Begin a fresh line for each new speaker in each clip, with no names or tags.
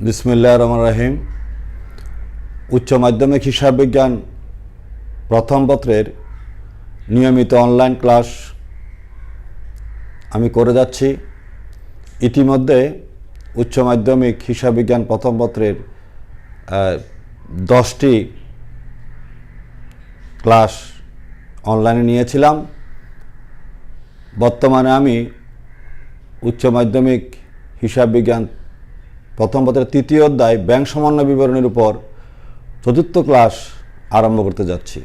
বিসমিল্লাহির রহমানির রহিম। উচ্চ মাধ্যমিক হিসাব বিজ্ঞান প্রথম পত্রের নিয়মিত অনলাইন ক্লাস আমি করে যাচ্ছি। ইতিমধ্যে উচ্চ মাধ্যমিক হিসাব বিজ্ঞান প্রথম পত্রের 10টি ক্লাস অনলাইনে নিয়েছিলাম। বর্তমানে আমি উচ্চ মাধ্যমিক হিসাব বিজ্ঞান প্রথম পত্রের 3য় অধ্যায় ব্যাংক সমন্বয় বিবরণীর উপর 4র্থ ক্লাস আরম্ভ করতে যাচ্ছি।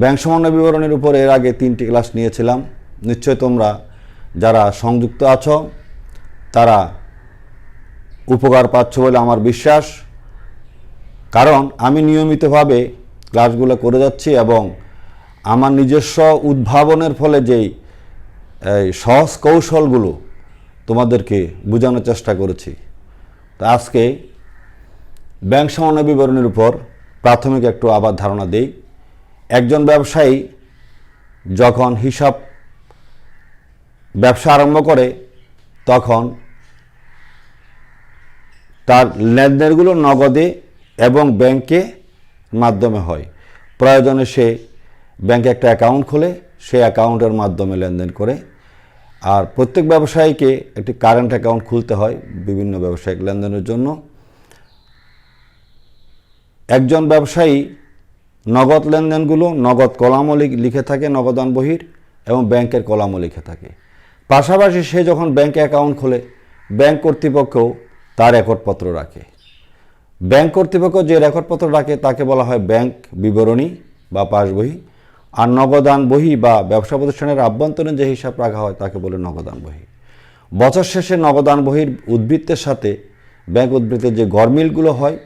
ব্যাংক সমন্বয় বিবরণীর উপর এর আগে 3টি ক্লাস নিয়েছিলাম। নিশ্চয় তোমরা যারা সংযুক্ত আছো তারা উপকার পাচ্ছ বলে আমার বিশ্বাস, কারণ আমি নিয়মিতভাবে ক্লাসগুলো করে যাচ্ছি এবং আমার নিজস্ব উদ্ভাবনের ফলে যেই সহজ কৌশলগুলো তোমাদেরকে বোঝানোর চেষ্টা করেছি। তো আজকে ব্যাংক সমন্বয় বিবরণীর উপর প্রাথমিক একটু আবার ধারণা দেই। একজন ব্যবসায়ী যখন ব্যবসা আরম্ভ করে তখন তার লেনদেনগুলো নগদে এবং ব্যাংকে মাধ্যমে হয়। প্রয়োজনে সে ব্যাংকে একটা অ্যাকাউন্ট খোলে, সেই অ্যাকাউন্টের মাধ্যমে লেনদেন করে। আর প্রত্যেক ব্যবসায়ীকে একটি কারেন্ট অ্যাকাউন্ট খুলতে হয় বিভিন্ন ব্যবসায়িক লেনদেনের জন্য। একজন ব্যবসায়ী নগদ লেনদেনগুলো নগদ কলামও লিখে থাকে, নগদান বহির, এবং ব্যাংকের কলামও লিখে থাকে। পাশাপাশি সে যখন ব্যাংকে অ্যাকাউন্ট খোলে ব্যাংক কর্তৃপক্ষও তার রেকর্ডপত্র রাখে। ব্যাংক কর্তৃপক্ষ যে রেকর্ডপত্র রাখে তাকে বলা হয় ব্যাংক বিবরণী বা পাসবই। আর নগদান বহি বা ব্যবসা প্রতিষ্ঠানের আভ্যন্তরীণ যে হিসাব রাখা হয় তাকে বলে নগদান বহি। বছর শেষে নগদান বহির উদ্বৃত্তের সাথে ব্যাংক উদ্বৃত্তের যে গড়মিলগুলো হয়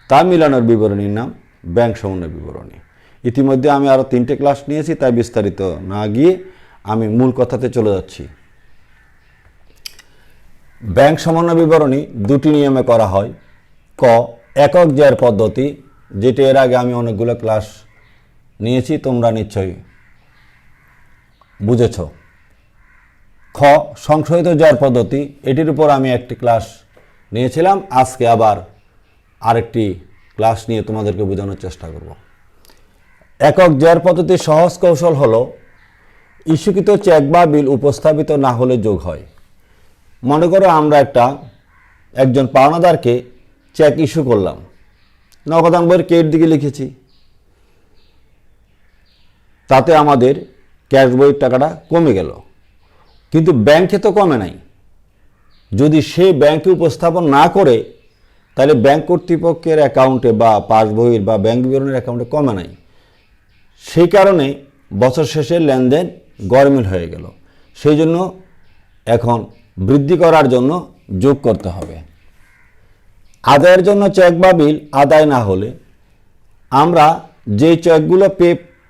তা মিলানোর বিবরণীর নাম ব্যাংক সমন্বয় বিবরণী। ইতিমধ্যে আমি আরও 3টে ক্লাস নিয়েছি, তাই বিস্তারিত না গিয়ে আমি মূল কথাতে চলে যাচ্ছি। ব্যাংক সমন্বয় বিবরণী 2টি নিয়মে করা হয়। ক, একক জ্যার পদ্ধতি, যেটি এর আগে আমি অনেকগুলো ক্লাস নিয়েছি, তোমরা নিশ্চয়ই বুঝেছ। খ, সংশোধিত জ্যার পদ্ধতি, এটির উপর আমি একটি ক্লাস নিয়েছিলাম। আজকে আবার আরেকটি ক্লাস নিয়ে তোমাদেরকে বোঝানোর চেষ্টা করব। একক জ্যার পদ্ধতির সহজ কৌশল হলো ইস্যুকৃত চেক বা বিল উপস্থাপিত না হলে যোগ হয়। মনে করো আমরা একজন পাওনাদারকে চেক ইস্যু করলাম, নগদান বইয়ের কের দিকে লিখেছি, তাতে আমাদের ক্যাশ বইয়ের টাকাটা কমে গেল, কিন্তু ব্যাংকে তো কমে নাই। যদি সে ব্যাংকে উপস্থাপন না করে তাহলে ব্যাংক কর্তৃপক্ষের অ্যাকাউন্টে বা পাসবইয়ের বা ব্যাংক বিবরণীর অ্যাকাউন্টে কমে নাই। সেই কারণে বছর শেষে লেনদেন গড়মিল হয়ে গেল। সেই জন্য এখন বৃদ্ধি করার জন্য যোগ করতে হবে। আদায়ের জন্য চেক বা বিল আদায় না হলে আমরা যে চেকগুলো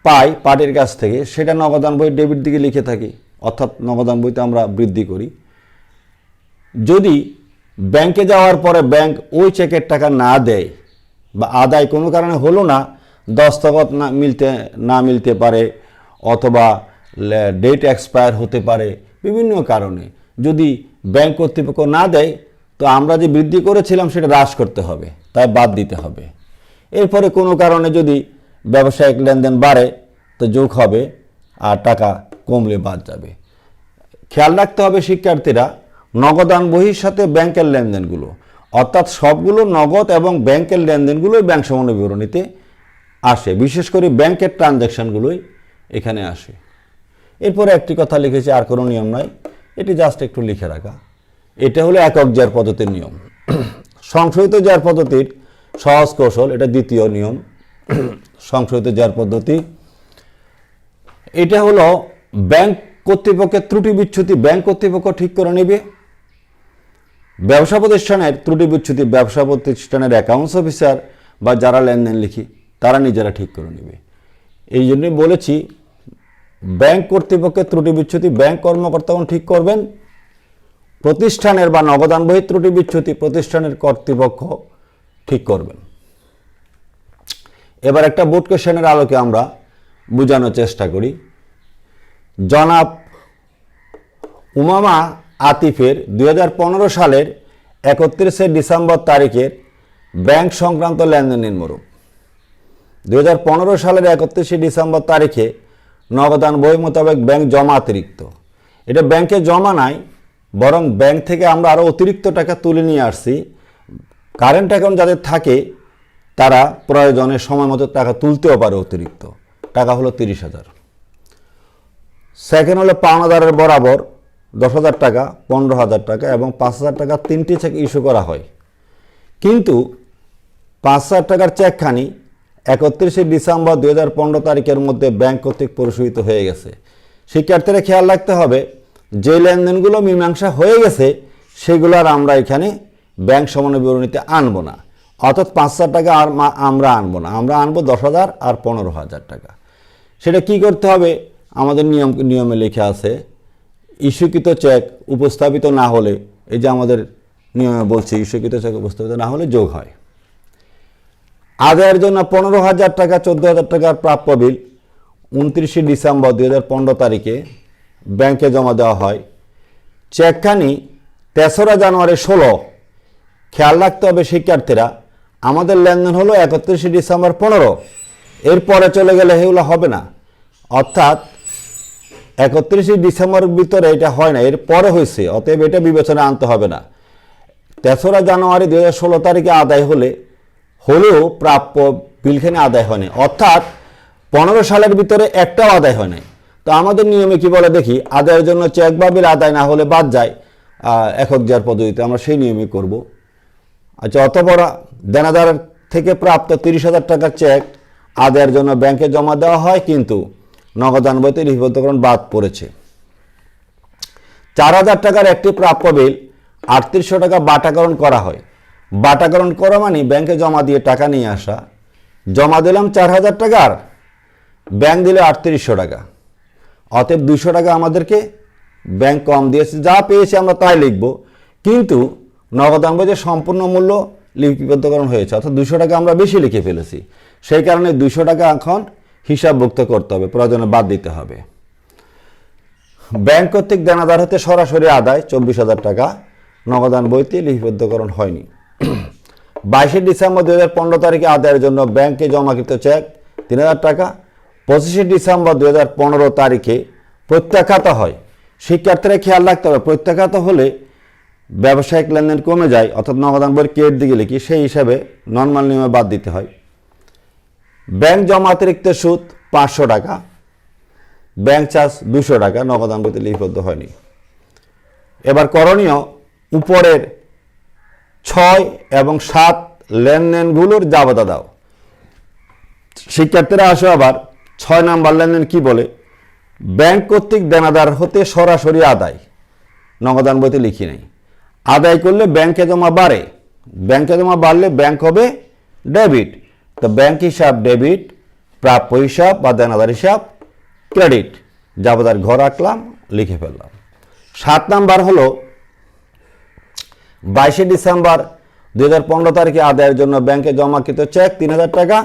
পাই পার্টির কাছ থেকে সেটা নগদান বই ডেবিট দিকে লিখে থাকি, অর্থাৎ নগদান বইতে আমরা বৃদ্ধি করি। যদি ব্যাংকে যাওয়ার পরে ব্যাংক ওই চেকের টাকা না দেয় বা আদায় কোনো কারণে হলো না, দস্তখত না মিলতে পারে অথবা ডেট এক্সপায়ার হতে পারে, বিভিন্ন কারণে যদি ব্যাংক কর্তৃপক্ষ না দেয়, তো আমরা যে বৃদ্ধি করেছিলাম সেটা হ্রাস করতে হবে, তাই বাদ দিতে হবে। এরপরে কোনো কারণে যদি ব্যবসায়িক লেনদেন বাড়ে তো যোগ হবে, আর টাকা কমলে বাদ যাবে। খেয়াল রাখতে হবে শিক্ষার্থীরা, নগদান বহির সাথে ব্যাংকের লেনদেনগুলো, অর্থাৎ সবগুলো নগদ এবং ব্যাংকের লেনদেনগুলোই ব্যাংক সমন্বয় বিবরণীতে আসে। বিশেষ করে ব্যাংকের ট্রানজ্যাকশানগুলোই এখানে আসে। এরপরে একটি কথা লিখেছি, আর কোনো নিয়ম নয়, এটি জাস্ট একটু লিখে রাখা। এটা হলো একক জ্যার পদ্ধতির নিয়ম। সংশোধিত জ্যার পদ্ধতির সহজ কৌশল, এটা 2য় নিয়ম। সংশোধিত জ্যার পদ্ধতি, এটা হলো ব্যাংক কর্তৃপক্ষের ত্রুটি বিচ্যুতি ব্যাংক কর্তৃপক্ষ ঠিক করে নেবে। ব্যবসা প্রতিষ্ঠানের ত্রুটি বিচ্যুতি ব্যবসা প্রতিষ্ঠানের অ্যাকাউন্টস অফিসার বা যারা লেনদেন লিখি তারা নিজেরা ঠিক করে নেবে। এই জন্যই বলেছি ব্যাংক কর্তৃপক্ষের ত্রুটি বিচ্যুতি ব্যাংক কর্মকর্তাগণ ঠিক করবেন, প্রতিষ্ঠানের বা নগদান বহির ত্রুটি বিচ্যুতি প্রতিষ্ঠানের কর্তৃপক্ষ ঠিক করবেন। এবার একটা বোর্ড কোশ্চেনের আলোকে আমরা বোঝানোর চেষ্টা করি। জনাব উমামা আতিফের 2015 সালের 31শে ডিসেম্বর তারিখের ব্যাংক সংক্রান্ত লেনদেন নিম্নরূপ। 2015 সালের 31শে ডিসেম্বর তারিখে নগদান বই মোতাবেক ব্যাংক জমা অতিরিক্ত। এটা ব্যাংকে জমা নাই, বরং ব্যাংক থেকে আমরা আরও অতিরিক্ত টাকা তুলে নিয়ে আসছি। কারেন্ট অ্যাকাউন্ট যাদের থাকে তারা প্রয়োজনে সময় মতো টাকা তুলতেও পারে। অতিরিক্ত টাকা হলো 30,000। সেকেন্ড হলো পাওনাদারের বরাবর 10,000 টাকা, 15,000 টাকা এবং 5,000 টাকা 3টি চেক ইস্যু করা হয়। কিন্তু 5,000 টাকার চেকখানি 31শে ডিসেম্বর 2015 তারিখের মধ্যে ব্যাংক কর্তৃক পরিশোধিত হয়ে গেছে। শিক্ষার্থীরা খেয়াল রাখতে হবে, যে লেনদেনগুলো মীমাংসা হয়ে গেছে সেগুলো আর আমরা এখানে ব্যাংক সমন্বয় বিবরণীতে আনবো না। অর্থাৎ 5,000 টাকা আর আমরা আনবো না, আমরা আনবো 10,000 আর 15,000 টাকা। সেটা কি করতে হবে? আমাদের নিয়মে লেখা আছে, ইস্যুকৃত চেক উপস্থাপিত না হলে, এই যে আমাদের নিয়মে বলছি ইস্যুকৃত চেক উপস্থাপিত না হলে যোগ হয়। আদায়ের জন্য 15,000 টাকা, 14,000 টাকার প্রাপ্য বিল 29শে ডিসেম্বর 2015 তারিখে ব্যাংকে জমা দেওয়া হয়। চেকখানি 3রা জানুয়ারি 16। খেয়াল রাখতে হবে শিক্ষার্থীরা, আমাদের লেনদেন হলো 31শে ডিসেম্বর 15, এরপরে চলে গেলে এগুলো হবে না। অর্থাৎ 31শে ডিসেম্বরের ভিতরে এটা হয় না, এর পরে হয়েছে, অতএব এটা বিবেচনা আনতে হবে না। 3রা জানুয়ারি 2016 তারিখে আদায় হলেও প্রাপ্য বিলখানি আদায় হয়নি, অর্থাৎ 15 সালের ভিতরে একটাও আদায় হয় নাই। তো আমাদের নিয়মে কি বলে দেখি, আদায়ের জন্য চেক বা বিল আদায় না হলে বাদ যায় একক জ্যার পদ্ধতিতে, আমরা সেই নিয়মই করব। আচ্ছা, অতঃপর দেনাদার থেকে প্রাপ্ত 30,000 টাকার চেক আদায়ের জন্য ব্যাংকে জমা দেওয়া হয়, কিন্তু নগদান বইতে লিপিবদ্ধকরণ বাদ পড়েছে। 4,000 টাকার একটি প্রাপ্য বিল 3800 টাকা বাটাকরণ করা হয়। বাটাকরণ করা মানে ব্যাংকে জমা দিয়ে টাকা নিয়ে আসা। জমা দিলাম 4,000 টাকার, ব্যাংক দিলে 3800 টাকা, অতএব 200 টাকা আমাদেরকে ব্যাংক কম দিয়েছে। যা পেয়েছি আমরা তাই লিখব, কিন্তু নগদান বইতে সম্পূর্ণ মূল্য লিপিবদ্ধকরণ হয়েছে, অর্থাৎ 200 টাকা আমরা বেশি লিখে ফেলেছি। সেই কারণে 200 টাকা এখন হিসাবভুক্ত করতে হবে, প্রয়োজনে বাদ দিতে হবে। ব্যাংক কর্তৃক দেনাদার হতে সরাসরি আদায় 24,000 টাকা, নগদান বইতে লিপিবদ্ধকরণ হয়নি। 22শে ডিসেম্বর 2015 তারিখে আদায়ের জন্য ব্যাংকে জমাকৃত চেক 3,000 টাকা 25শে ডিসেম্বর 2015 তারিখে প্রত্যাখ্যাত হয়। শিক্ষার্থীরা খেয়াল রাখতে হবে, প্রত্যাখ্যাত হলে ব্যবসায়িক লেনদেন কমে যায়, অর্থাৎ নগদান বইয়ের কের দিকে লিখি, সেই হিসাবে নর্মাল নিয়মে বাদ দিতে হয়। ব্যাংক জমা অতিরিক্ত সুদ 500 টাকা, ব্যাংক চার্জ 200 টাকা, নগদান বইতে লিপিবদ্ধ হয়নি। এবার করণীয়, উপরের 6 এবং 7 লেনদেনগুলোর জাবেদা দাও। শিক্ষার্থীরা আসো আবার 6 নাম্বার লেনদেন কি বলে, ব্যাংক কর্তৃক দেনাদার হতে সরাসরি আদায়, নগদান বইতে লিখি নাই। আদায় করলে ব্যাংকে জমা বাড়ে, ব্যাংকে জমা বাড়লে ব্যাংক হবে ডেবিট, তো ব্যাংক হিসাব ডেবিট, প্রাপ্য হিসাব বা দেনাদার হিসাব ক্রেডিট। জাবেদার ঘর রাখলাম, লিখে ফেললাম। 7 নাম্বার হলো 22শে ডিসেম্বর 2015 তারিখে আদায়ের জন্য ব্যাংকে জমাকৃত চেক 3,000 টাকা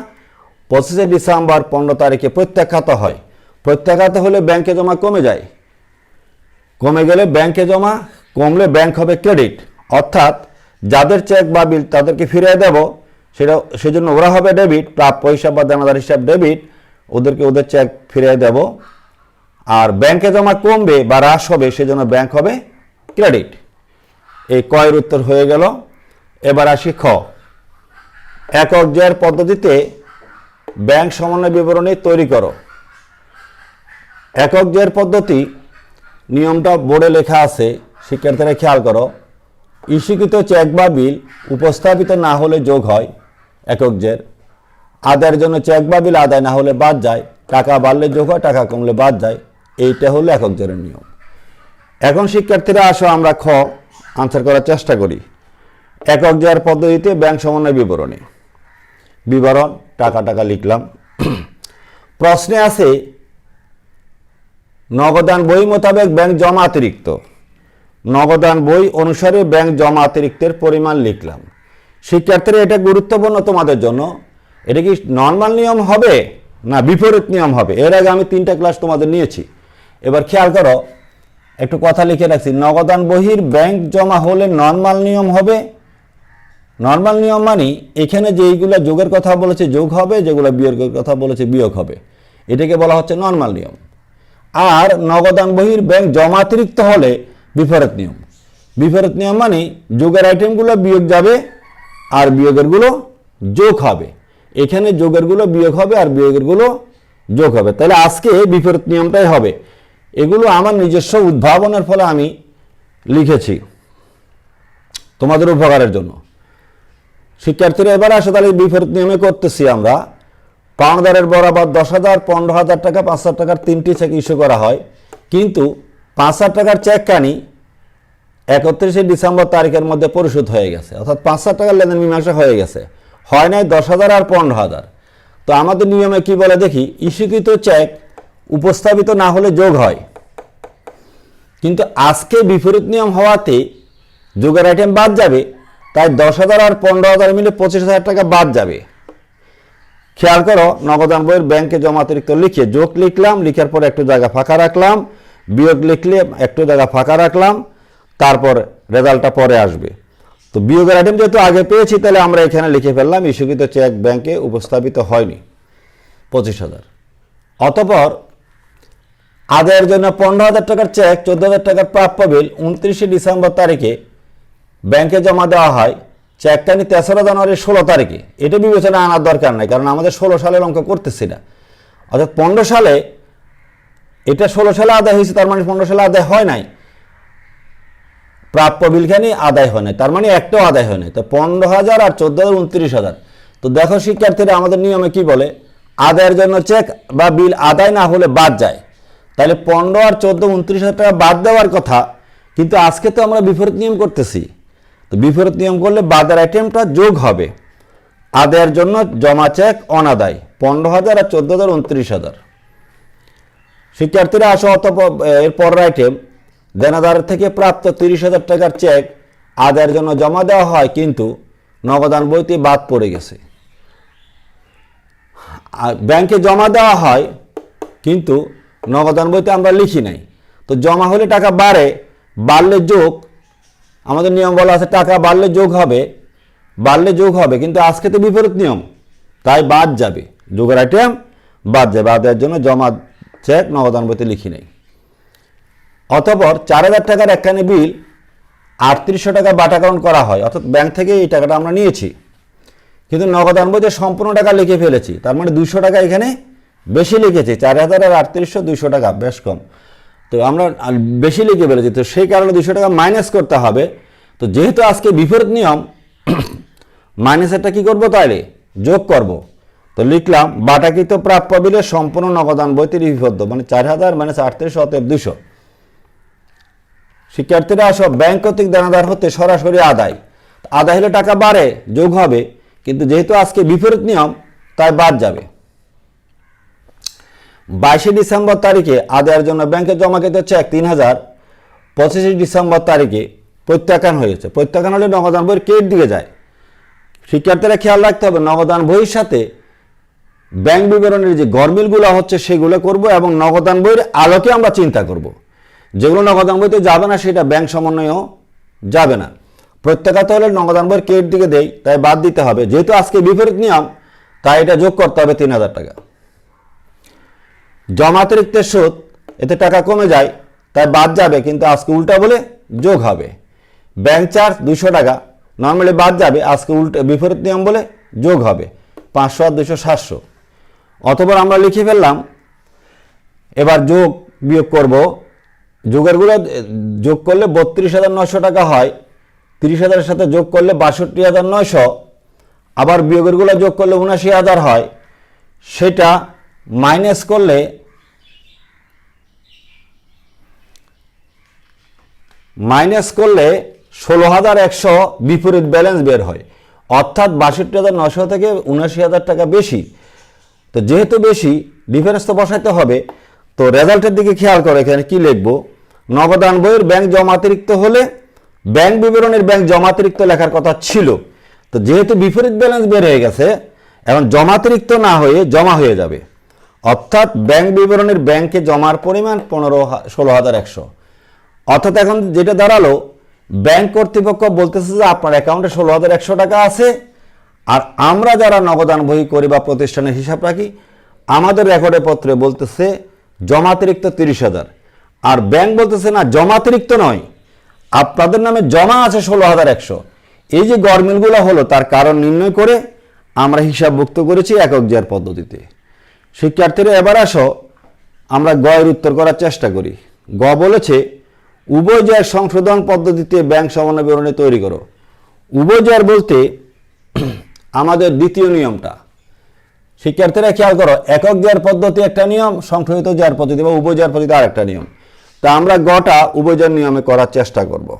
25শে ডিসেম্বর 15 তারিখে প্রত্যাখ্যাত হয়। প্রত্যাখ্যাত হলে ব্যাংকে জমা কমে যায়, কমে গেলে ব্যাংকে জমা কমলে ব্যাংক হবে ক্রেডিট, অর্থাৎ যাদের চেক বা বিল তাদেরকে ফিরিয়ে দেব, সেজন্য ওরা হবে ডেবিট, প্রাপ্য হিসাব বা দেনাদার হিসাব ডেবিট, ওদেরকে ওদের চেক ফিরিয়ে দেব। আর ব্যাংকে জমা কমবে বা হ্রাস হবে, সেজন্য ব্যাংক হবে ক্রেডিট। এই কয়ের উত্তর হয়ে গেল। এবার আসি খ, একক জ্যার পদ্ধতিতে ব্যাংক সমন্বয় বিবরণী তৈরি করো। একক জ্যার পদ্ধতি নিয়মটা বোর্ডে লেখা আছে, শিক্ষার্থীরা খেয়াল করো। ইস্যুকৃত চেক বা বিল উপস্থাপিত না হলে যোগ হয় একক জ্যার। আদায়ের জন্য চেক বা বিল আদায় না হলে বাদ যায়, টাকা বাড়লে যোগ হয়, টাকা কমলে বাদ যায়। এইটা হলো একক জ্যারের নিয়ম। এখন শিক্ষার্থীরা আসো আমরা খ আনসার করার চেষ্টা করি। একক জ্যার পদ্ধতিতে ব্যাংক সমন্বয় বিবরণী, বিবরণ টাকা লিখলাম। প্রশ্নে আছে নগদান বই মোতাবেক ব্যাংক জমা অতিরিক্ত, নগদান বই অনুসারে ব্যাংক জমা অতিরিক্তের পরিমাণ লিখলাম। শিক্ষার্থীরা এটা গুরুত্বপূর্ণ তোমাদের জন্য, এটা কি নর্মাল নিয়ম হবে না বিপরীত নিয়ম হবে? এর আগে আমি 3টা ক্লাস তোমাদের নিয়েছি। এবার খেয়াল করো, একটু কথা লিখে রাখছি, নগদান বহির ব্যাংক জমা হলে নর্মাল নিয়ম হবে। নর্মাল নিয়ম মানে এখানে যেইগুলো যোগের কথা বলেছে যোগ হবে, যেগুলো বিয়োগের কথা বলেছে বিয়োগ হবে, এটাকে বলা হচ্ছে নর্মাল নিয়ম। আর নগদান বহির ব্যাংক জমাতিরিক্ত হলে বিপরীত নিয়ম। বিপরীত নিয়ম মানে যোগের আইটেমগুলো বিয়োগ যাবে আর বিয়োগেরগুলো যোগ হবে। এখানে যোগেরগুলো বিয়োগ হবে আর বিয়োগেরগুলো যোগ হবে। তাহলে আজকে বিপরীত নিয়মটাই হবে। এগুলো আমার নিজস্ব উদ্ভাবনের ফলে আমি লিখেছি তোমাদের উপকারের জন্য। শিক্ষার্থীরা এবার আসে, তাহলে বিপরীত নিয়মে করতেছি আমরা। পাওনাদারের বরাবর 10,000, 15,000 টাকা, 5,000 টাকার 3টি চেক ইস্যু করা হয়, কিন্তু 5,000 টাকার চেক কানি 31শে ডিসেম্বর তারিখের মধ্যে পরিশোধ হয়ে গেছে, অর্থাৎ 5,000 টাকার লেনদেন মীমাংসা হয়ে গেছে, হয় নাই 10,000 আর 15,000। তো আমাদের নিয়মে কি বলে দেখি, ইস্যুকৃত চেক উপস্থাপিত না হলে যোগ হয়, কিন্তু আজকে বিপরীত নিয়ম হওয়াতে যোগের আইটেম বাদ যাবে, তাই 10,000 আর 15,000 মিলে 25,000 টাকা বাদ যাবে। খেয়াল করো, নগদান বইয়ের ব্যাংকে জমাতিরিক্ত লিখে যোগ লিখলাম, লিখার পর একটু জায়গা ফাঁকা রাখলাম, বিয়োগ লিখলে একটু জায়গা ফাঁকা রাখলাম, তারপর রেজাল্টটা পরে আসবে। তো বিয়োগের আইটেম যেহেতু আগে পেয়েছি, তাহলে আমরা এখানে লিখে ফেললাম ইস্যুকৃত চেক ব্যাংকে উপস্থাপিত হয়নি 25,000। অতঃপর আদায়ের জন্য 15,000 টাকার চেক 14,000 টাকার প্রাপ্য বিল 29শে ডিসেম্বর তারিখে ব্যাংকে জমা দেওয়া হয়। চেকখানি 3রা জানুয়ারি 16 তারিখে। এটা বিবেচনা আনার দরকার নাই, কারণ আমাদের 16 সালের অঙ্ক করতেছি না। অর্থাৎ 15 সালে, এটা 16 সালে আদায় হয়েছে, তার মানে 15 সালে আদায় হয় নাই। প্রাপ্য বিলখানি আদায় হয় নাই, তার মানে একটাও আদায় হয় নাই। তো 15,000 আর 14,000 29,000। তো দেখো শিক্ষার্থীরা, আমাদের নিয়মে কি বলে, আদায়ের জন্য চেক বা বিল আদায় না হলে বাদ যায়। তাহলে 15 আর 14 29,000 টাকা বাদ দেওয়ার কথা, কিন্তু আজকে তো আমরা বিপরীত নিয়ম করতেছি। তো বিপরীত নিয়ম করলে বাদের আইটেমটা যোগ হবে। আদায়ের জন্য জমা চেক অনাদায় 15,000 আর 14,000 29,000। শিক্ষার্থীরা আসো, এর পরের আইটেম, দেনাদারের থেকে প্রাপ্ত 30,000 টাকার চেক আদায়ের জন্য জমা দেওয়া হয়, কিন্তু নগদান বইতে বাদ পড়ে গেছে। ব্যাংকে জমা দেওয়া হয়, কিন্তু নগদান বইতে আমরা লিখি নাই। তো জমা হলে টাকা বাড়ে, বাড়লে যোগ, আমাদের নিয়ম বলা আছে টাকা বাড়লে যোগ হবে, বাড়লে যোগ হবে, কিন্তু আজকে তো বিপরীত নিয়ম, তাই বাদ যাবে, যোগের আইটেম বাদ যাবে। আদায়ের জন্য জমা চেক নগদান বইতে লিখি নাই। অতঃপর 4,000 টাকার একখানি বিল 3800 টাকা বাটাকরণ করা হয়, অর্থাৎ ব্যাংক থেকে এই টাকাটা আমরা নিয়েছি, কিন্তু নগদান বইতে সম্পূর্ণ টাকা লিখে ফেলেছি, তার মানে 200 টাকা এখানে বেশি লিখেছি। 4,000 আর 3800, 200 টাকা বেশ কম, তো আমরা বেশি লিখে ফেলেছি, তো সেই কারণে 200 টাকা মাইনাস করতে হবে। তো যেহেতু আজকে বিপরীত নিয়ম, মাইনাসেরটা কি করব, তাইলে যোগ করব। তো লিখলাম বাটাকৃত প্রাপ্য বিলের সম্পূর্ণ নগদান বইতে লিপিবদ্ধ, মানে 4,000 মাইনাস 3800 অতএব 200। শিক্ষার্থীরা আসো, ব্যাংক কর্তৃক দেনাদার হতে সরাসরি আদায়, আদায় হলে টাকা বাড়ে, যোগ হবে, কিন্তু যেহেতু আজকে বিপরীত নিয়ম, তাই বাদ যাবে। 22শে ডিসেম্বর তারিখে আদায়ের জন্য ব্যাংকে জমাকৃত চেক 3,000 25শে ডিসেম্বর তারিখে প্রত্যাখ্যান হয়েছে। প্রত্যাখ্যান হলে নগদান বইয়ের কেট দিকে যায়। শিক্ষার্থীরা খেয়াল রাখতে হবে, নগদান বইয়ের সাথে ব্যাংক বিবরণের যে গরমিলগুলো হচ্ছে সেগুলো করব, এবং নগদান বইয়ের আলোকে আমরা চিন্তা করব। যেগুলো নগদান বইতে যাবে না সেটা ব্যাংক সমন্বয়েও যাবে না। প্রত্যাখ্যাত হলে নগদান বইয়ের কেট দিকে দেই, তাই বাদ দিতে হবে। যেহেতু আজকে বিপরীত নিয়ম, তাই এটা যোগ করতে হবে 3,000 টাকা। জমাতিরিক্তের সুদ, এতে টাকা কমে যায়, তাই বাদ যাবে, কিন্তু আজকে উল্টা বলে যোগ হবে। ব্যাংক চার্জ 200 টাকা নর্মালি বাদ যাবে, আজকে উল্টা বিপরীত নিয়ম বলে যোগ হবে। 500 আর 200 700। অতঃপর আমরা লিখে ফেললাম, এবার যোগ বিয়োগ করব। যোগেরগুলো যোগ করলে 32,900 টাকা হয়, 30,000 সাথে যোগ করলে 62,900, আবার বিয়োগেরগুলো যোগ করলে 79,000 হয়, সেটা মাইনাস করলে মাইনাস করলে 16,100 বিপরীত ব্যালেন্স বের হয়, অর্থাৎ 62,900 থেকে 79,000 টাকা বেশি। তো যেহেতু বেশি, ডিফারেন্স তো বসাইতে হবে। তো রেজাল্টের দিকে খেয়াল করে, এখানে কি লিখব, নগদান বইয়ের ব্যাংক জমাতিরিক্ত হলে ব্যাংক বিবরণের ব্যাংক জমাতিরিক্ত লেখার কথা ছিল। তো যেহেতু বিপরীত ব্যালেন্স বের হয়ে গেছে, এখন জমাতিরিক্ত না হয়ে জমা হয়ে যাবে, অর্থাৎ ব্যাংক বিবরণের ব্যাংকে জমার পরিমাণ 16,100। অর্থাৎ এখন যেটা দাঁড়ালো, ব্যাংক কর্তৃপক্ষ বলতেছে যে আপনার অ্যাকাউন্টে 16,100 টাকা আছে, আর আমরা যারা নগদান বহি করি বা প্রতিষ্ঠানের হিসাব রাখি, আমাদের রেকর্ডে পত্রে বলতেছে জমাতিরিক্ত 30,000, আর ব্যাংক বলতেছে না জমাতিরিক্ত নয়, আপনাদের নামে জমা আছে 16,100। এই যে গরমিলগুলো হলো, তার কারণ নির্ণয় করে আমরা হিসাবভুক্ত করেছি একক জের পদ্ধতিতে। শিক্ষার্থীরা এবার আসো আমরা গয়ের উত্তর করার চেষ্টা করি। গ বলেছে উভয় জের সংশোধন পদ্ধতিতে ব্যাংক সমন্বয় বিবরণী তৈরি করো। উভয় জের বলতে আমাদের দ্বিতীয় নিয়মটা, শিক্ষার্থীরা খেয়াল করো, একক জের পদ্ধতি একটা নিয়ম, সংশোধিত জের পদ্ধতি বা উভয় জের পদ্ধতি আর একটা নিয়ম। তা আমরা গটা উভয় জের নিয়মে করার চেষ্টা করব।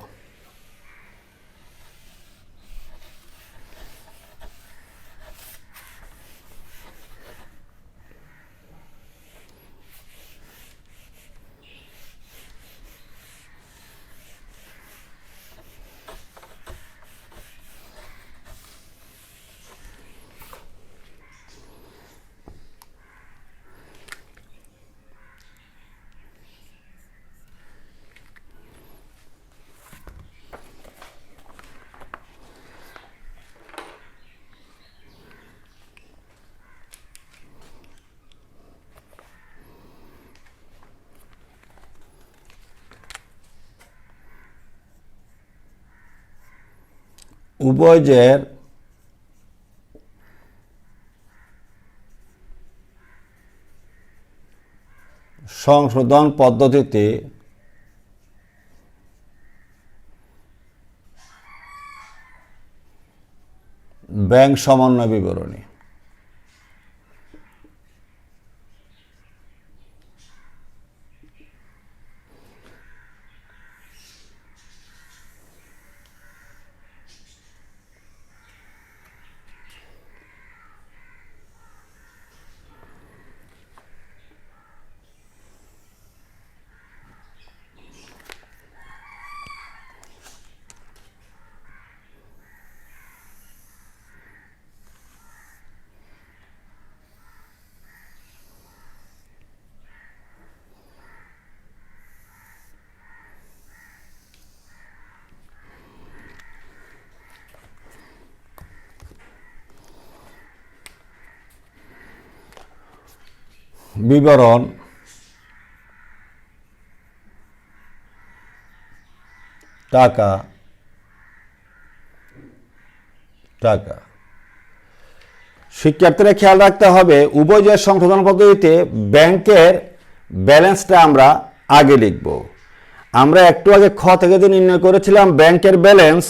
উভয় জের সংশোধন পদ্ধতিতে ব্যাংক সমন্বয় বিবরণী। বিবরণ টাকা টাকা। শিক্ষার্থীরা খেয়াল রাখতে হবে উভয় জের সংশোধন পদ্ধতিতে ব্যাংকের ব্যালেন্সটা আমরা আগে লিখব। আমরা একটু আগে খ থেকে যে নির্ণয় করেছিলাম ব্যাংকের ব্যালেন্স,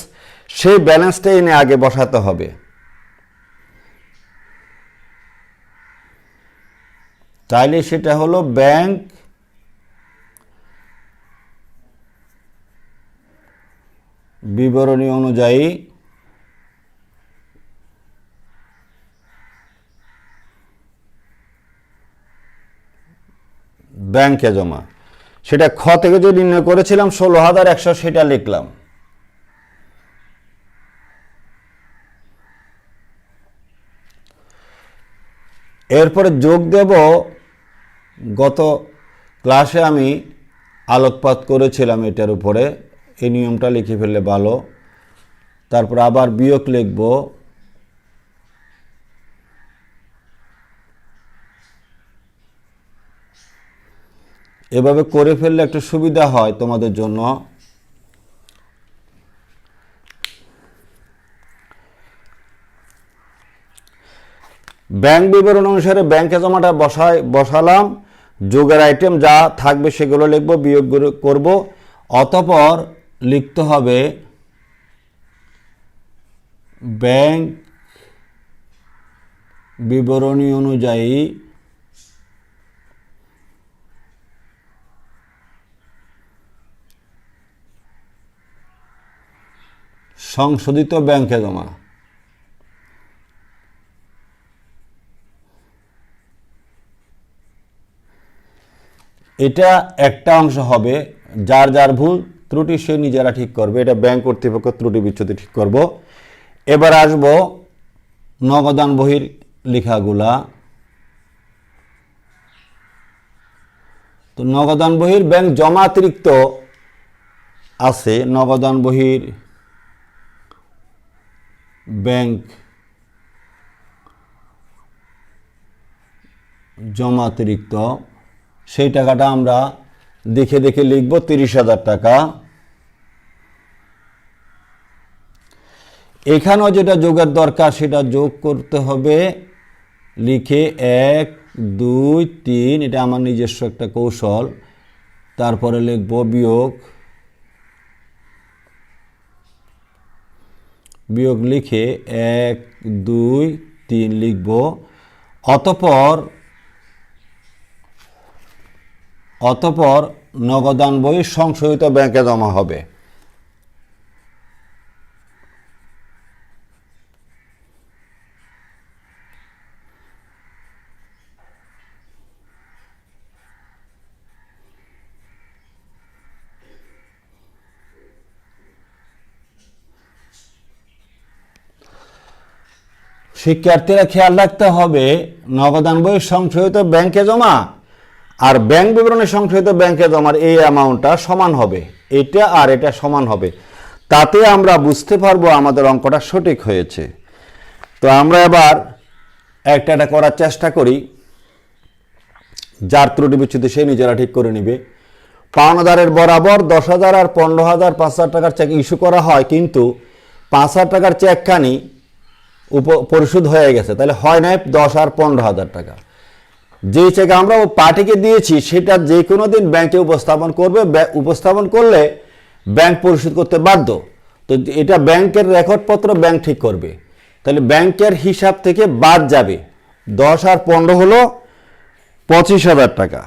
সেই ব্যালেন্সটা এনে আগে বসাতে হবে। তাইলে সেটা হলো ব্যাংক বিবরণী অনুযায়ী ব্যাংকে জমা। সেটা খ থেকে যে নির্ণয় করেছিলাম 16,100, সেটা লিখলাম। এরপরে যোগ দেব, গত ক্লাসে আমি আলোকপাত করেছিলাম এটার উপরে, এই নিয়মটা লিখে ফেললে ভালো। তারপর আবার বিয়োগ লিখব, এভাবে করে ফেললে একটু সুবিধা হয় তোমাদের জন্য। ব্যাংক বিবরণ অনুসারে ব্যাংকে জমাটা বসালাম, যোগের আইটেম যা থাকবে সেগুলো লিখব, বিয়োগ করব। অতঃপর লিখতে হবে ব্যাংক বিবরণী অনুযায়ী সংশোধিত ব্যাংকে জমা। এটা একটা অংশ হবে, যার যার ভুল ত্রুটি সে নিজেরা ঠিক করবে, এটা ব্যাংক কর্তৃপক্ষ ত্রুটি বিচ্যুতি ঠিক করব। এবার আসবো নগদান বহির লেখাগুলা। তো নগদান বহির ব্যাংক জমাতিরিক্ত আছে নগদান বহির ব্যাংক জমাতিরিক্ত, সেই টাকাটা আমরা দেখে দেখে লিখব 30,000 টাকা। এখানেও যেটা যোগের দরকার সেটা যোগ করতে হবে, লিখে 1 2 3, এটা আমার নিজস্ব একটা কৌশল। তারপরে লিখব বিয়োগ লিখে 1 2 3 লিখব। অতঃপর নগদান বই সংশোধিত ব্যাংকে জমা হবে। শিক্ষার্থীরা খেয়াল রাখতে হবে, নগদান বই সংশোধিত ব্যাংকে জমা আর ব্যাংক বিবরণী সংশোধিত ব্যাংকে জমার এই অ্যামাউন্টটা সমান হবে, এটা আর এটা সমান হবে। তাতে আমরা বুঝতে পারবো আমাদের অঙ্কটা সঠিক হয়েছে। তো আমরা এবার একটা করার চেষ্টা করি, যার ত্রুটি বিচ্যুতি সে নিজেরা ঠিক করে নিবে। পাওনাদারের বরাবর 10,000 আর 15,000 5,000 টাকার চেক ইস্যু করা হয়, কিন্তু 5,000 টাকার চেকখানি পরিশোধ হয়ে গেছে, তাহলে হয় নাই 10 আর 15,000 টাকা। যে চেক আমরা ও পার্টিকে দিয়েছি সেটা যে কোনো দিন ব্যাংকে উপস্থাপন করলে ব্যাংক পরিশোধ করতে বাধ্য। তো এটা ব্যাংকের রেকর্ডপত্র ব্যাংক ঠিক করবে, তাহলে ব্যাংকের হিসাব থেকে বাদ যাবে। 10 আর 15 হলো 25,000 টাকা।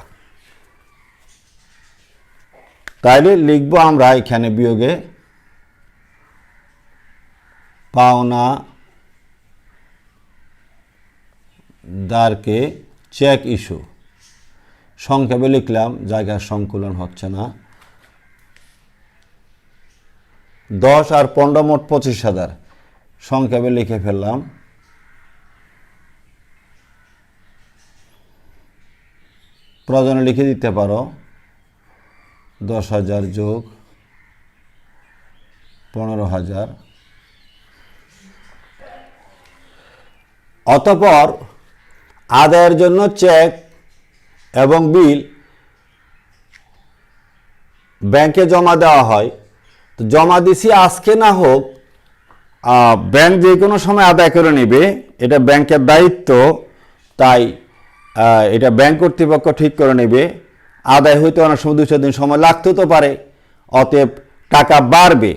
তাইলে লিখবো আমরা এখানে বিয়োগে পাওনাদারকে চেক ইস্যু, সংক্ষেপে লিখলাম, জায়গার সংকুলন হচ্ছে না। 10 আর 15 মোট 25,000, সংক্ষেপে লিখে ফেললাম। প্রয়োজনে লিখে দিতে পারো 10,000 যোগ 15,000। অতঃপর আদায়ের জন্য চেক এবং বিল ব্যাংকে জমা দেওয়া হয়। তো জমা দিছি আজকে না হোক, ব্যাংক যে কোনো সময় আদায় করে নেবে, এটা ব্যাংকের দায়িত্ব। তাই এটা ব্যাংক কর্তৃপক্ষ ঠিক করে নেবে। আদায় হইতে অনেক সময় 2-4 দিন সময় লাগতেও তো পারে, অতএব টাকা বাড়বে,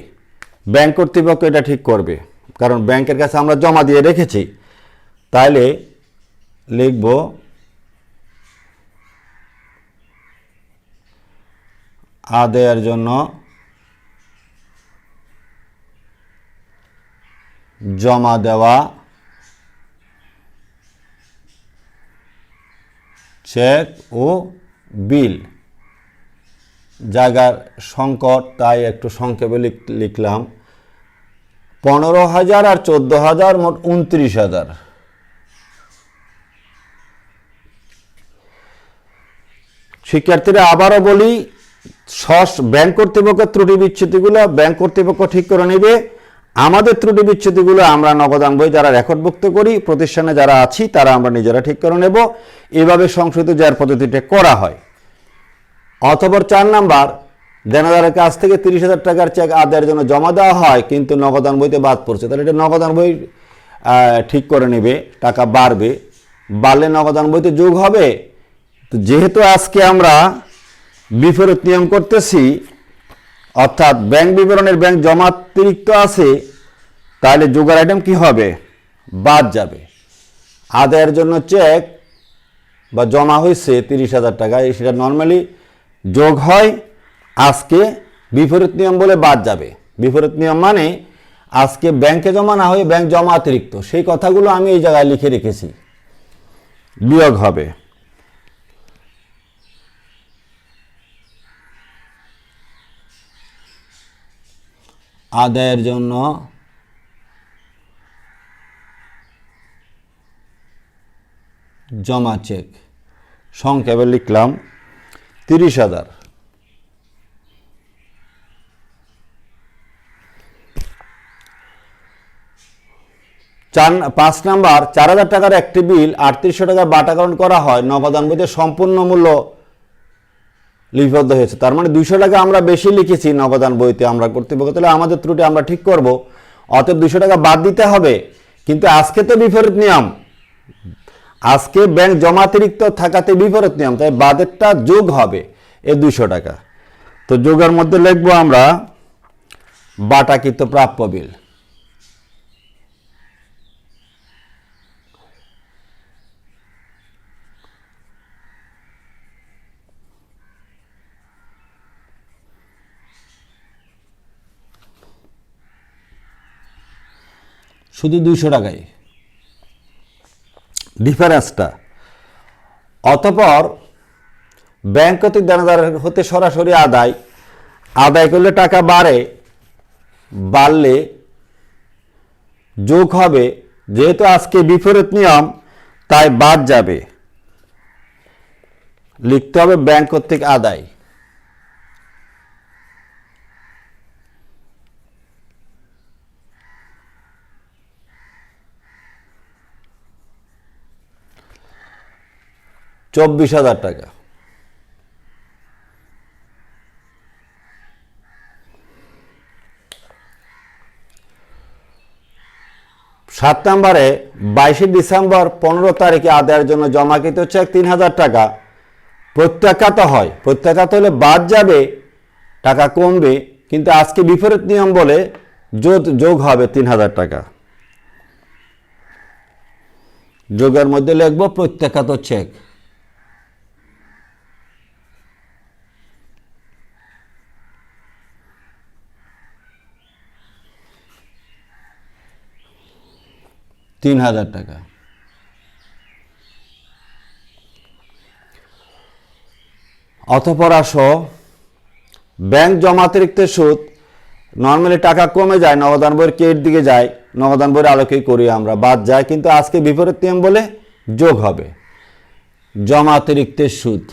ব্যাংক কর্তৃপক্ষ এটা ঠিক করবে, কারণ ব্যাংকের কাছে আমরা জমা দিয়ে রেখেছি। তাইলে লিখব আদায়ের জন্য জমা দেওয়া চেক ও বিল, জায়গার সংকট তাই একটু সংক্ষেপে লিখলাম। 15,000 আর 14,000 মোট 29,000। শিক্ষার্থীরা আবারও বলি, ব্যাংক কর্তৃপক্ষের ত্রুটি বিচ্যুতিগুলো ব্যাংক কর্তৃপক্ষ ঠিক করে নেবে। আমাদের ত্রুটি বিচ্যুতিগুলো আমরা নগদান বই যারা রেকর্ডভুক্ত করি, প্রতিষ্ঠানে যারা আছি তারা আমরা নিজেরা ঠিক করে নেব। এভাবে সংশোধিত জ্যার পদ্ধতিটা করা হয়। অথবা 4 নাম্বার, দেনাদারের কাছ থেকে 30,000 টাকার চেক আদায়ের জন্য জমা দেওয়া হয়, কিন্তু নগদান বইতে বাদ পড়ছে, তাহলে এটা নগদান বই ঠিক করে নেবে, টাকা বাড়লে নগদান বইতে যোগ হবে। তো যেহেতু আজকে আমরা বিপরীত নিয়ম করতেছি, অর্থাৎ ব্যাংক বিবরণের ব্যাংক জমাতিরিক্ত আছে, তাহলে যোগের আইটেম কি হবে? বাদ যাবে। আদায়ের জন্য চেক বা জমা হয়েছে 30,000 টাকা, সেটা নর্মালি যোগ হয়, আজকে বিপরীত নিয়ম বলে বাদ যাবে। বিপরীত নিয়ম মানে আজকে ব্যাংকে জমা না হয়ে ব্যাংক জমা অতিরিক্ত, সেই কথাগুলো আমি এই জায়গায় লিখে রেখেছি, বিয়োগ হবে। আদায়ের জন্য জমা চেক, সংক্ষেপে লিখলাম 30,000। 5 নাম্বার 4,000 টাকার একটি বিল 3800 টাকা বাটাকরণ করা হয়, নগদান বইতে সম্পূর্ণ মূল্য লিপিবদ্ধ হয়েছে। তার মানে 200 টাকা আমরা বেশি লিখেছি নগদান বইতে, আমরা কর্তৃপক্ষ, তাহলে আমাদের ত্রুটি আমরা ঠিক করব, অতএব 200 টাকা বাদ দিতে হবে। কিন্তু আজকে তো বিপরীত নিয়ম, আজকে ব্যাংক জমাতিরিক্ত থাকাতে বিপরীত নিয়ম, তাই বাদেরটা যোগ হবে এই 200 টাকা। তো যোগের মধ্যে লিখব আমরা বাটাকৃত প্রাপ্য বিল। শুধু 200 টাকাই ডিফারেন্সটা। অতঃপর ব্যাংক কর্তৃক দেনাদার হতে সরাসরি আদায় করলে টাকা বাড়লে যোগ হবে, যেহেতু আজকে বিপরীত নিয়ম তাই বাদ যাবে, লিখতে হবে ব্যাংক কর্তৃক আদায়। $24,000 টাকা। 7 নম্বরে 22 ডিসেম্বর 15 তারিখে আদায়ের জন্য জমাকৃত চেক 3,000 টাকা প্রত্যাখ্যাত হয়। প্রত্যাখ্যাত হলে বাদ যাবে, টাকা কমবে, কিন্তু আজকে বিপরীত নিয়ম বলে যোগ হবে 3,000 টাকা। যোগের মধ্যে লিখব প্রত্যাখ্যাত চেক। $3,000 টাকা। অতঃপর আসো ব্যাংক জমাতিরিক্তের সুদ, নর্মালি টাকা কমে যায়, নগদান বইয়ের কের দিকে যায়, নগদান বইয়ের আলোকেই করি আমরা, বাদ যায়, কিন্তু আজকে বিপরীত নিয়ম বলে যোগ হবে জমাতিরিক্তের সুদ।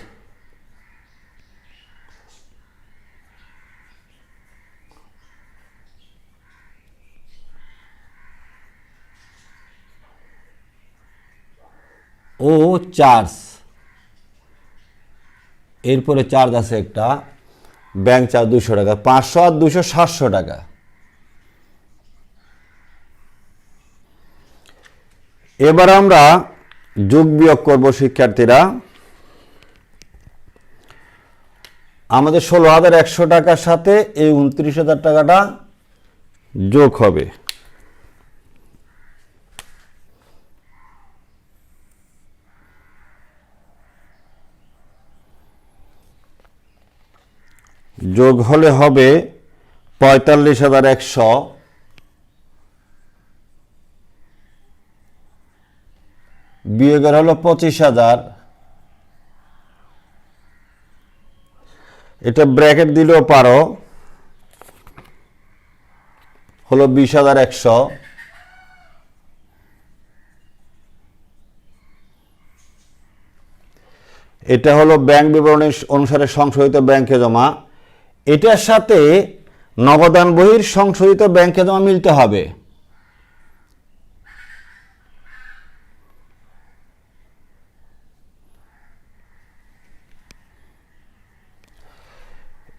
ও চার্জ, এরপরে চার্জ আছে একটা ব্যাংক চার্জ 200 টাকা, 500 আর 200 700 টাকা। এবার আমরা যোগ বিয়োগ করব শিক্ষার্থীরা। আমাদের 16,100 টাকার সাথে এই 29,000 টাকাটা যোগ হবে। যোগ হলে হবে 45,100, বিয়োগের হলো 25,000, এটা ব্র্যাকেট দিলেও পারো, হলো 20,100। এটা হলো ব্যাংক বিবরণী অনুসারে সংশোধিত ব্যাংকে জমা। এটার সাথে নগদান বহির সংশোধিত ব্যাংকে জমা মিলতে হবে।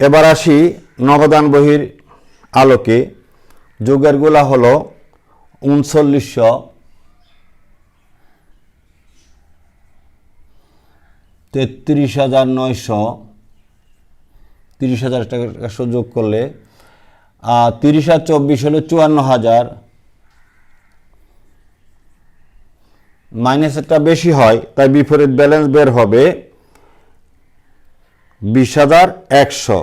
এবার আসি নগদান বহির আলোকে। যোগের গুলা হলো 3900, 33,900, 30,000 টাকা যোগ করলে 30 আর 24 হলো 54,000, মাইনাসটা বেশি হয় তাই বিপরীত ব্যালেন্স বের হবে 20,100।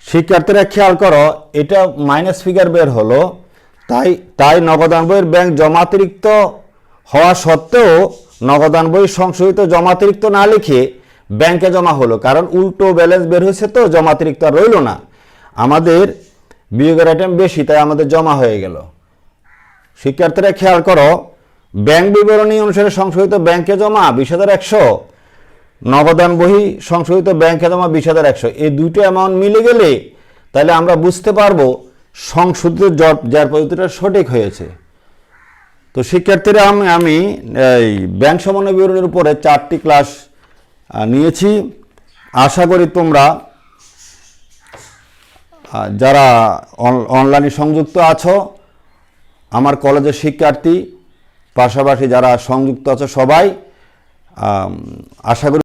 শিক্ষার্থীরা খেয়াল করো, এটা মাইনাস ফিগার বের হলো, তাই নগদান বইয়ের ব্যাংক জমাতিরিক্ত হওয়া সত্ত্বেও নগদান বই সংশোধিত জমাতিরিক্ত না লিখে ব্যাংকে জমা হলো, কারণ উল্টো ব্যালেন্স বের হয়েছে, তো জমাতিরিক্ত আর রইল না, আমাদের বিয়োগের আইটেম বেশি, তাই আমাদের জমা হয়ে গেল। শিক্ষার্থীরা খেয়াল করো, ব্যাংক বিবরণী অনুসারে সংশোধিত ব্যাংকে জমা 20,100, নগদান বহি সংশোধিত ব্যাংকে জমা 20,100, এই দুটো অ্যামাউন্ট মিলে গেলে তাহলে আমরা বুঝতে পারবো সংশোধিত জ্যার পদ্ধতিটা সঠিক হয়েছে। তো শিক্ষার্থীরা আমি এই ব্যাংক সমন্বয় বিবরণীর উপরে 4টি ক্লাস নিয়েছি। আশা করি তোমরা যারা অনলাইনে সংযুক্ত আছো, আমার কলেজের শিক্ষার্থী, পাশাপাশি যারা সংযুক্ত আছো সবাই, আশা করি